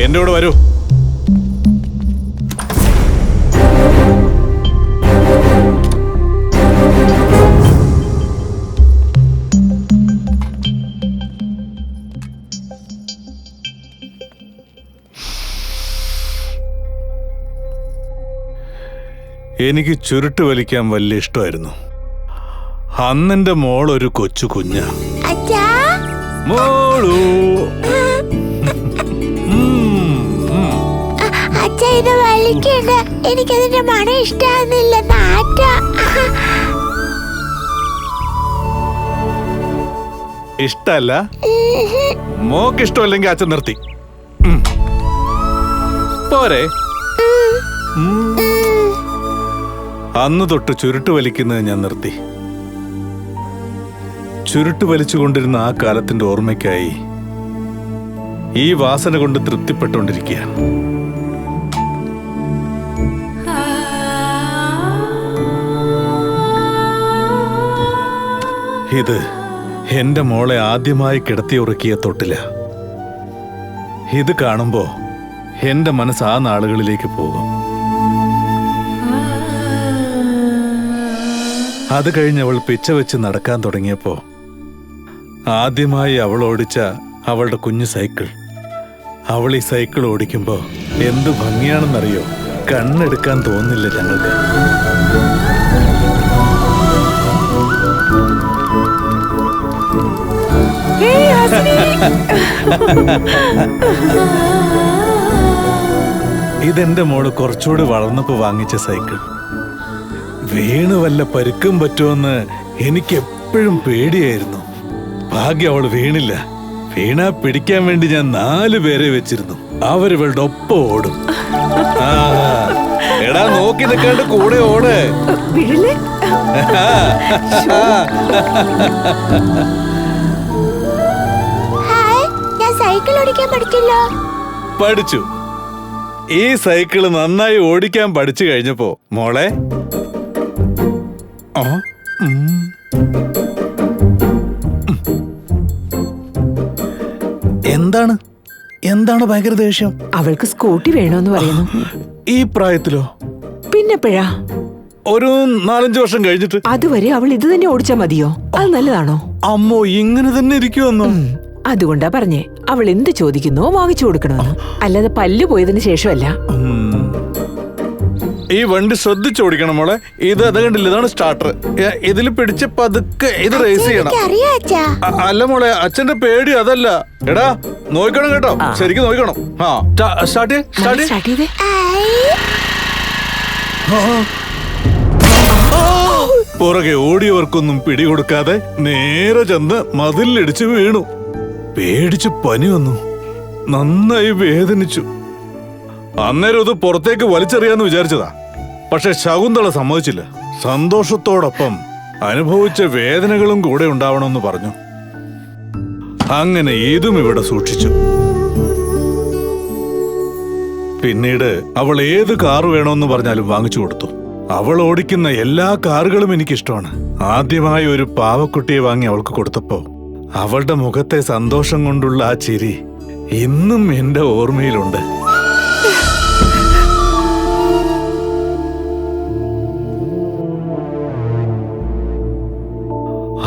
എന്റെ കൂടെ വരൂ. എനിക്ക് ചുരുട്ട് വലിക്കാൻ വലിയ ഇഷ്ടമായിരുന്നു. അന്നെന്റെ മോളൊരു കൊച്ചു കുഞ്ഞാ. മോളൂ, ഇത് വലിക്കണ്ട, എനിക്കതിന്റെ മണം ഇഷ്ടാവുന്നില്ല. ഇഷ്ടല്ല? മോക്ക് ഇഷ്ടമല്ലെങ്കിൽ അച്ഛൻ നിർത്തി പോരെ. അന്ന് തൊട്ട് ചുരുട്ട് വലിക്കുന്നത് ഞാൻ നിർത്തി. ചുരുട്ട് വലിച്ചുകൊണ്ടിരുന്ന ആ കാലത്തിന്റെ ഓർമ്മയ്ക്കായി ഈ വാസന കൊണ്ട് തൃപ്തിപ്പെട്ടുകൊണ്ടിരിക്കുകയാണ്. ഇത് എന്റെ മോളെ ആദ്യമായി കിടത്തിയുറക്കിയ തൊട്ടില. ഇത് കാണുമ്പോ എന്റെ മനസ്സ് ആ നാളുകളിലേക്ക് പോകും. അത് കഴിഞ്ഞ് അവൾ പിച്ച വെച്ച് നടക്കാൻ തുടങ്ങിയപ്പോ ആദ്യമായി അവൾ ഓടിച്ച അവളുടെ കുഞ്ഞു സൈക്കിൾ. അവൾ ഈ സൈക്കിൾ ഓടിക്കുമ്പോ എന്ത് ഭംഗിയാണെന്നറിയോ? കണ്ണെടുക്കാൻ തോന്നില്ല ഞങ്ങൾക്ക്. ഇതെന്റെ മോള് കുറച്ചുകൂടി വളർന്നപ്പോ വാങ്ങിച്ച സൈക്കിൾ. വീണ് വല്ല പരുക്കും പറ്റുമെന്ന് എനിക്ക് എപ്പോഴും പേടിയായിരുന്നു. ഭാഗ്യം അവള് വീണില്ല. വീണാ പിടിക്കാൻ വേണ്ടി ഞാൻ 4 പേരെ വെച്ചിരുന്നു. അവരിവളുടെ ഒപ്പം ഓടും. എടാ, നോക്കി നിൽക്കാണ്ട് കൂടെ ഓട്. സൈക്കിൾ ഓടിക്കാൻ പഠിച്ചല്ലോ. പഠിച്ചു. ഈ സൈക്കിള് നന്നായി ഓടിക്കാൻ പഠിച്ചു കഴിഞ്ഞപ്പോ മോളെ എന്താണ് എന്താണ് ഭയങ്കര ദേഷ്യം? അവൾക്ക് സ്കൂട്ടി വേണോന്ന് പറയുന്നു. ഈ പ്രായത്തിലോ? പിന്നെപ്പോഴാ? ഒരു 4-5 വർഷം കഴിഞ്ഞിട്ട്. അതുവരെ അവൾ ഇത് തന്നെ ഓടിച്ചാ മതിയോ? അത് നല്ലതാണോ? അമ്മോ, ഇങ്ങനെ തന്നെ ഇരിക്കുമെന്നോ? അതുകൊണ്ടാ പറഞ്ഞേ അവൾ എന്ത് ചോദിക്കുന്നോ വാങ്ങിച്ചു കൊടുക്കണമെന്ന്. അല്ലാതെ പല്ല് പോയതിനു ശേഷമല്ല. ഈ വണ്ടി ശ്രദ്ധിച്ചോടിക്കണം മോളെ. ഇത് അത് കണ്ടില്ല, ഇതാണ് സ്റ്റാർട്ടർ. ഇതിൽ പിടിച്ച് പതുക്കെ ഇത് റേസ് ചെയ്യണം. അല്ല മോളെ, അച്ഛന്റെ പേടി അതല്ല. എടാ, നോക്കണം കേട്ടോ, ശരിക്കും നോക്കണം. സ്റ്റാർട്ട് ചെയ്തേ. പുറകെ ഓടിയവർക്കൊന്നും പിടികൊടുക്കാതെ നേരെ ചെന്ന് മതിലിടിച്ച് വീണു. പേടിച്ച് പനി വന്നു. നന്നായി വേദനിച്ചു. അന്നേരം ഇത് പുറത്തേക്ക് വലിച്ചെറിയാന്ന് വിചാരിച്ചതാ. പക്ഷെ ശകുന്തള സമ്മതിച്ചില്ല. സന്തോഷത്തോടൊപ്പം അനുഭവിച്ച വേദനകളും കൂടെ ഉണ്ടാവണമെന്ന് പറഞ്ഞു. അങ്ങനെ ഇതും ഇവിടെ സൂക്ഷിച്ചു. പിന്നീട് അവൾ ഏത് കാർ വേണമെന്ന് പറഞ്ഞാലും വാങ്ങിച്ചു കൊടുത്തു. അവൾ ഓടിക്കുന്ന എല്ലാ കാറുകളും എനിക്കിഷ്ടമാണ്. ആദ്യമായി ഒരു പാവക്കുട്ടിയെ വാങ്ങി അവൾക്ക് കൊടുത്തപ്പോ അവളുടെ മുഖത്തെ സന്തോഷം കൊണ്ടുള്ള ആ ചിരി ഇന്നും എന്റെ ഓർമ്മയിലുണ്ട്.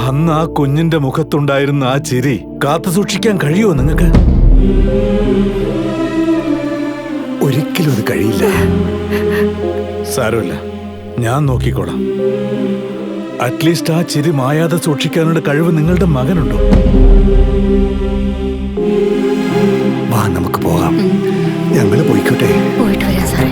അന്ന് ആ കുഞ്ഞിന്റെ മുഖത്തുണ്ടായിരുന്ന ആ ചിരി കാത്തു സൂക്ഷിക്കാൻ കഴിയുമോ നിങ്ങൾക്ക്? ഒരിക്കലും അത് കഴിയില്ല. സാരമില്ല, ഞാൻ നോക്കിക്കോളാം. അറ്റ്ലീസ്റ്റ് ആ ചിരി മായാതെ സൂക്ഷിക്കാനുള്ള കഴിവ് നിങ്ങളുടെ മകനുണ്ടോ? വാ, നമുക്ക് പോകാം. ഞങ്ങള് പോയിക്കോട്ടെ. പോയിട്ട് വരാം സാറേ.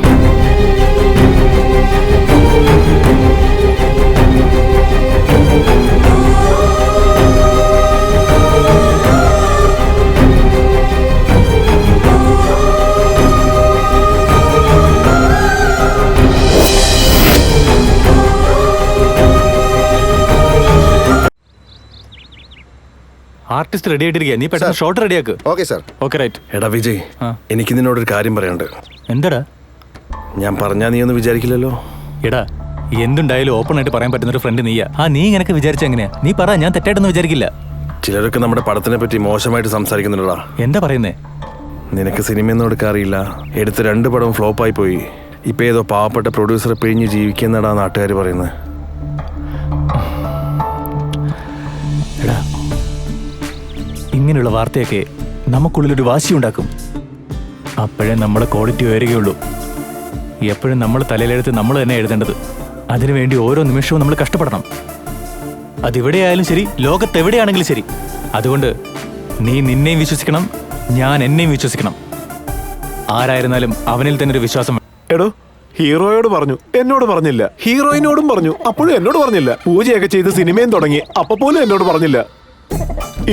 ആർട്ടിസ്റ്റ് റെഡി ആയിട്ടിരിക്കുക. നീ പെട്ടെന്ന് ഷോട്ട് റെഡിയാക്ക്. Okay sir. Okay, right. എടാ വിജയ്, എനിക്ക് നിന്നോടൊരു കാര്യം പറയാനുണ്ട്. എന്താടാ? ഞാൻ പറഞ്ഞാ നീ ഒന്നും വിചാരിക്കില്ലല്ലോ? എടാ, എന്തുണ്ടായാലും ഓപ്പൺ ആയിട്ട് പറയാൻ പറ്റുന്ന ഒരു ഫ്രണ്ട് നീയാ. നീ ഇങ്ങനൊക്കെ വിചാരിച്ച എങ്ങനെയാ? നീ പറ, ഞാൻ തെറ്റായിട്ടൊന്നും വിചാരിക്കില്ല. ചിലരൊക്കെ നമ്മുടെ പടത്തിനെ പറ്റി മോശമായിട്ട് സംസാരിക്കുന്നുണ്ടോ? എന്താ പറയുന്നേ? നിനക്ക് സിനിമയൊന്നും എടുക്കാറിയില്ല. എടുത്ത് 2 പടം ഫ്ലോപ്പായി പോയി. ഇപ്പൊ ഏതോ പാവപ്പെട്ട പ്രൊഡ്യൂസറെ പിഴിഞ്ഞ് ജീവിക്കുന്നടാ നാട്ടുകാർ പറയുന്നത്. എടാ, ഇങ്ങനെയുള്ള വാർത്തയൊക്കെ നമുക്കുള്ളിലൊരു വാശിയുണ്ടാക്കും. അപ്പോഴേ നമ്മുടെ ക്വാളിറ്റി ഉയരുകയുള്ളൂ. എപ്പോഴും നമ്മൾ തലയിലെടുത്ത് നമ്മൾ തന്നെ എഴുതേണ്ടത്. അതിനുവേണ്ടി ഓരോ നിമിഷവും നമ്മൾ കഷ്ടപ്പെടണം. അതിവിടെയായാലും ശരി, ലോകത്തെവിടെയാണെങ്കിലും ശരി. അതുകൊണ്ട് നീ നിന്നെയും വിശ്വസിക്കണം, ഞാൻ എന്നെയും വിശ്വസിക്കണം. ആരായിരുന്നാലും അവനിൽ തന്നെ ഒരു വിശ്വാസം വേണം. എടോ, ഹീറോയോട് പറഞ്ഞു, എന്നോട് പറഞ്ഞില്ല. ഹീറോയിനോടും പറഞ്ഞു, അപ്പോഴും എന്നോട് പറഞ്ഞില്ല. പൂജയൊക്കെ ചെയ്ത് സിനിമയും തുടങ്ങി, അപ്പൊ പോലും എന്നോട് പറഞ്ഞില്ല.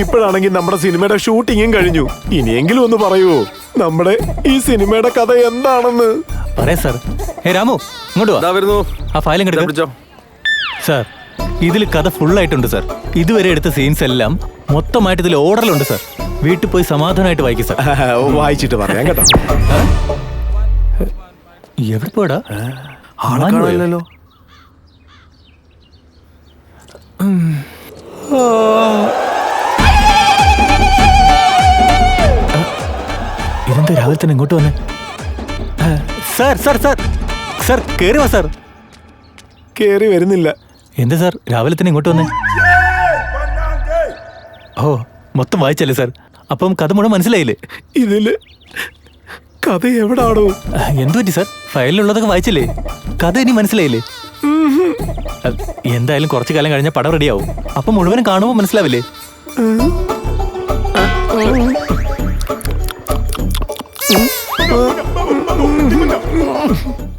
ഇപ്പോഴാണെങ്കിൽ നമ്മുടെ സിനിമയുടെ ഷൂട്ടിങ്ങും കഴിഞ്ഞു. ഇനിയെങ്കിലും ഒന്ന് പറയുവോ നമ്മുടെ ഈ സിനിമയുടെ കഥ എന്താണെന്ന്? പറയാം സാർ. രാമു, ഇങ്ങോട്ട് വാ. ഇതാ വരുന്നു. ആ ഫയൽ ഇങ്ങോട്ട് പിടിച്ചോ. സാർ, ഇതിൽ കഥ ഫുള്ളായിട്ടുണ്ട് സാർ. ഇതുവരെ എടുത്ത സീൻസ് എല്ലാം മൊത്തമായിട്ട് ഇതിൽ ഓർഡറിലുണ്ട് സാർ. വീട്ടിൽ പോയി സമാധാനമായിട്ട് വായിക്കും സാർ. വായിച്ചിട്ട് പറയാം കേട്ടോ. എവിടെ പോടാ? ആളെ കാണാനില്ലല്ലോ. ഇതെന്താ രാവിലെ തന്നെ ഇങ്ങോട്ട് വന്നേ? സാർ സാർ സാർ സാർ കേറി വാ സാർ. കേറി വരുന്നില്ല. എന്താ സാർ രാവിലെ തന്നെ ഇങ്ങോട്ട് വന്നേ? ഓ, മൊത്തം വായിച്ചല്ലേ സാർ? അപ്പം കഥ മുഴുവൻ മനസ്സിലായില്ലേ? ഇതില് കഥ എവിടാണോ? എന്തു പറ്റി സാർ? ഫയലിലുള്ളതൊക്കെ വായിച്ചില്ലേ? കഥ ഇനി മനസ്സിലായില്ലേ? എന്തായാലും കുറച്ചു കാലം കഴിഞ്ഞാൽ പടം റെഡിയാവും. അപ്പം മുഴുവനും കാണുമ്പോൾ മനസ്സിലാവില്ലേ?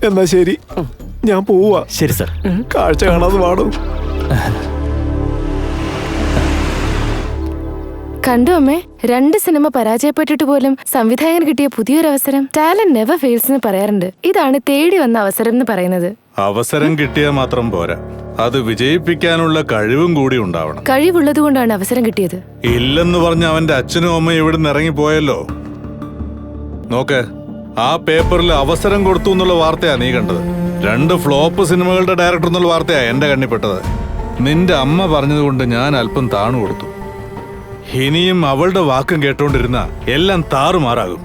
എന്നാ ശരി, ഞാൻ പോവാ. ശരി സാർ. കാഴ്ച കാണാതെ പാടും. കണ്ടു അമ്മേ, 2 സിനിമ പരാജയപ്പെട്ടിട്ട് പോലും സംവിധായകൻ കിട്ടിയ പുതിയൊരവസരം. ടാലന്റ് നെവർ ഫെയിൽസ് എന്ന് പറയാറുണ്ട്. ഇതാണ് തേടി വന്ന അവസരം എന്ന് പറയുന്നത്. അവസരം കിട്ടിയാൽ മാത്രം പോരാ, അത് വിജയിപ്പിക്കാനുള്ള കഴിവും കൂടി ഉണ്ടാവണം. കഴിവുള്ളത് കൊണ്ടാണ് അവസരം കിട്ടിയത്. ഇല്ലെന്ന് പറഞ്ഞ അവന്റെ അച്ഛനും അമ്മയും ഇവിടുന്ന് ഇറങ്ങിപ്പോയല്ലോ. നോക്ക്, ആ പേപ്പറിൽ അവസരം കൊടുത്തു എന്നുള്ള വാർത്തയാ നീ കണ്ടത്. 2 ഫ്ലോപ്പ് സിനിമകളുടെ ഡയറക്ടർ എന്നുള്ള വാർത്തയാ എന്റെ കണ്ണിപ്പെട്ടത്. നിന്റെ അമ്മ പറഞ്ഞതുകൊണ്ട് ഞാൻ അല്പം താണു കൊടുത്തു. ഇനിയും അവളുടെ വാക്കും കേട്ടോണ്ടിരുന്ന എല്ലാം താറുമാറാകും.